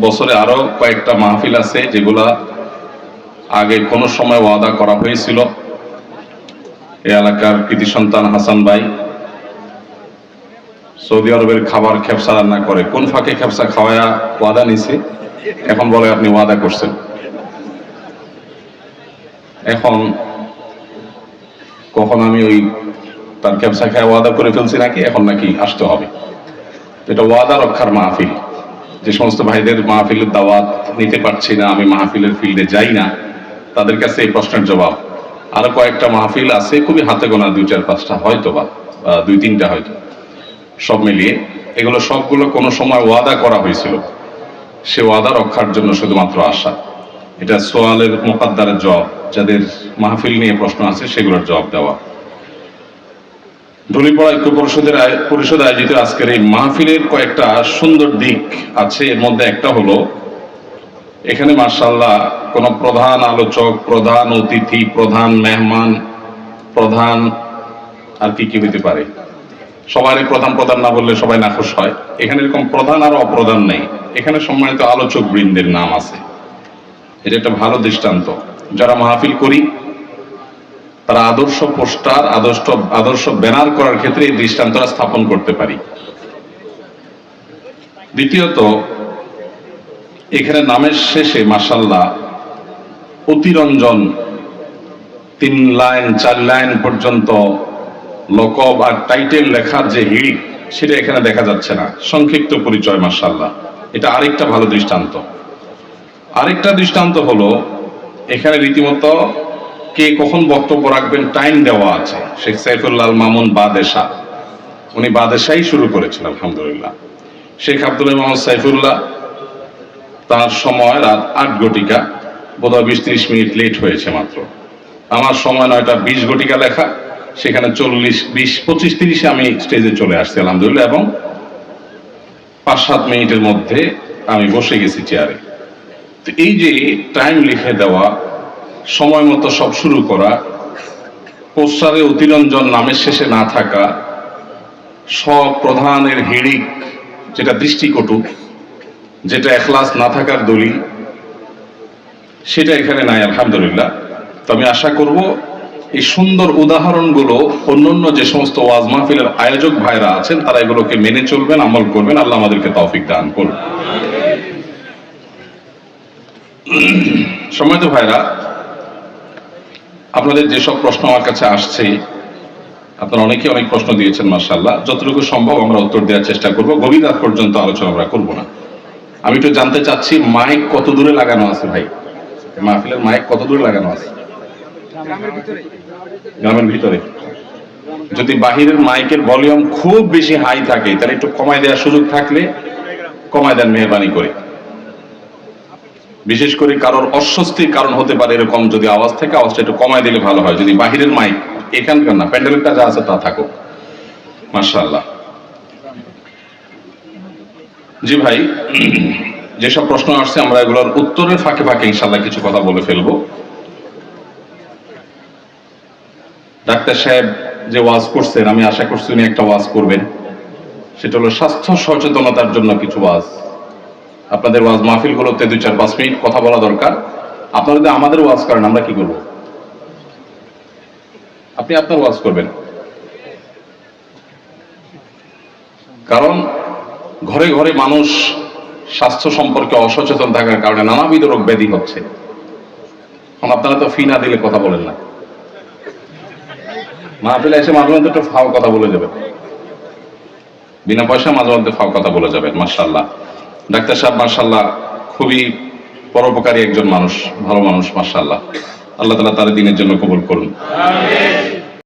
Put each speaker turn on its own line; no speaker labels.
বছরে আরো কয়েকটা মাহফিল আছে যেগুলা আগে কোনো সময় ওয়াদা করা হয়েছিল। এই এলাকার কৃতি সন্তান হাসান ভাই সৌদি আরবের খাবার খেপসা রান্না করে, কোন ফাঁকে খেপসা খাওয়ায়া ওয়াদা নিছে, এখন বলে আপনি ওয়াদা করছেন। এখন কখন আমি ওই তার খেপসা খায় ওয়াদা করে ফেলছি নাকি, এখন নাকি আসতে হবে। এটা ওয়াদা রক্ষার মাহফিল। যে সমস্ত ভাইদের মাহফিলের দাওয়াত নিতে পারছি না, আমি মাহফিলের ফিল্ডে যাই না, তাদের কাছে এই প্রশ্নের জবাব। আরো কয়েকটা মাহফিল আছে, খুবই হাতে গোনা 2-4-5টা হয়তো বা 2-3টা হয়তো, সব মিলিয়ে এগুলো সবগুলো কোনো সময় ওয়াদা করা হয়েছিল। সে ওয়াদা রক্ষার জন্য শুধুমাত্র আশা। এটা সোয়ালের মুকাদ্দারের জবাব, যাদের মাহফিল নিয়ে প্রশ্ন আছে সেগুলোর জবাব দেওয়া। ঢুলিপাড়া ঐক্য পরিষদ আয়োজিত আজকের এই মাহফিলের কয়েকটা সুন্দর দিক আছে। এর মধ্যে একটা হলো, এখানে মাশাআল্লাহ কোন প্রধান আলোচক, প্রধান অতিথি, প্রধান মেহমান, প্রধান আর কি হইতে পারে, সবারই প্রধান প্রধান না বললে সবাই নাখুশ হয়। এখানে এরকম প্রধান আর অপ্রধান নেই, এখানে সম্মানিত আলোচক বৃন্দের নাম আছে। এটা একটা ভালো দৃষ্টান্ত। যারা মাহফিল করি তারা আদর্শ পোস্টার, আদর্শ ব্যানার করার ক্ষেত্রে এই দৃষ্টান্তটা স্থাপন করতে পারি। দ্বিতীয়ত, এখানে নামের শেষে মাশাআল্লাহ অতিরঞ্জন 3 লাইন 4 লাইন পর্যন্ত লকব আর টাইটেল লেখার যে হিড়িক, সেটা এখানে দেখা যাচ্ছে না। সংক্ষিপ্ত পরিচয়, মাশাআল্লাহ, এটা আরেকটা ভালো দৃষ্টান্ত। আরেকটা দৃষ্টান্ত হলো, এখানে রীতিমতো কে কখন বক্তব্য রাখবেন টাইম দেওয়া আছে। শেখ সাইফুল্লাহ আল মামুন বাদেশা, উনি বাদেশাই শুরু করেছেন আলহামদুলিল্লাহ। শেখ আব্দুল মোহাম্মদ সাইফুল্লাহ, তার সময় রাত 8 ঘটিকা, বোধহয় 20-30 মিনিট লেট হয়েছে মাত্র। আমার সময় 9টা 20 ঘটিকা লেখা, সেখানে 40-20-25-30-এ আমি স্টেজে চলে আসছি আলহামদুলিল্লাহ, এবং 5-7 মিনিটের মধ্যে আমি বসে গেছি চেয়ারে। তো এই যে টাইম লিখে দেওয়া, সময় মতো সব শুরু করা, পোস্টারে অতিরঞ্জন নামের শেষে না থাকা, সব প্রধানের হিড়িক যেটা দৃষ্টিকটু, যেটা এখলাস না থাকার দলিল, সেটা এখানে নাই আলহামদুলিল্লাহ। তো আমি আশা করব এই সুন্দর উদাহরণগুলো অন্যান্য যে সমস্ত ওয়াজ মাহফিলের আয়োজক ভাইরা আছেন তারা এগুলোকে মেনে চলবেন, আমল করবেন। আল্লাহ আমাদেরকে তৌফিক দান করুন। সম্মানিত ভাইরা, আপনাদের যেসব প্রশ্ন আমার কাছে আসছে, আপনারা অনেকে অনেক প্রশ্ন দিয়েছেন মাশাআল্লাহ। যতটুকু সম্ভব আমরা উত্তর দেওয়ার চেষ্টা করব, গভীর রাত পর্যন্ত আলোচনা আমরা করব না। আমি একটু জানতে চাচ্ছি, মাইক কত দূরে লাগানো আছে ভাই? মাহফিলের মাইক কত দূরে লাগানো আছে? গ্রামের ভিতরে। যদি বাহিরের মাইকের ভলিউম খুব বেশি হাই থাকে, তাহলে একটু কমায় দেওয়ার সুযোগ থাকলে কমায় দেন মেহরবানি করে। বিশেষ করে কারোর অস্বস্তির কারণ হতে পারে এরকম যদি আওয়াজ থেকে, আওয়াজটা একটু কমায় দিলে ভালো হয়। যদি বাহিরের মাইক, এখানকার না, প্যান্ডেলেরটা যা আছে তা থাকুক। মাশাআল্লাহ। জি ভাই, যেসব প্রশ্ন আসছে আমরা এগুলোর উত্তরের ফাঁকে ফাঁকে ইনশাআল্লাহ কিছু কথা বলে ফেলবো। ডাক্তার সাহেব যে ওয়াজ করছেন, আমি আশা করছি উনি একটা ওয়াজ করবেন, সেটা হলো স্বাস্থ্য সচেতনতার জন্য কিছু ওয়াজ। আপনাদের ওয়াজ মাহফিলগুলোতে 2-4-5 মিনিট কথা বলা দরকার। আপনারা যদি আমাদের ওয়াজ করেন, আমরা কি করব? আপনি আপনার ওয়াজ করবেন। কারণ ঘরে ঘরে মানুষ স্বাস্থ্য সম্পর্কে অসচেতন থাকার কারণে নানাবিধ রোগ ব্যাধি হচ্ছে। এখন আপনারা তো ফি না দিলে কথা বলেন না, মাহফিলে এসে মাঝে মধ্যে একটু ফাও কথা বলে যাবেন, বিনা পয়সা মাঝে মধ্যে ফাও কথা বলে যাবেন। মাশাআল্লাহ, ডাক্তার সাহেব মাশাআল্লাহ খুবই পরোপকারী একজন মানুষ, ভালো মানুষ মাশাআল্লাহ। আল্লাহ তাআলা তার দিনের জন্য কবুল করুন। আমিন।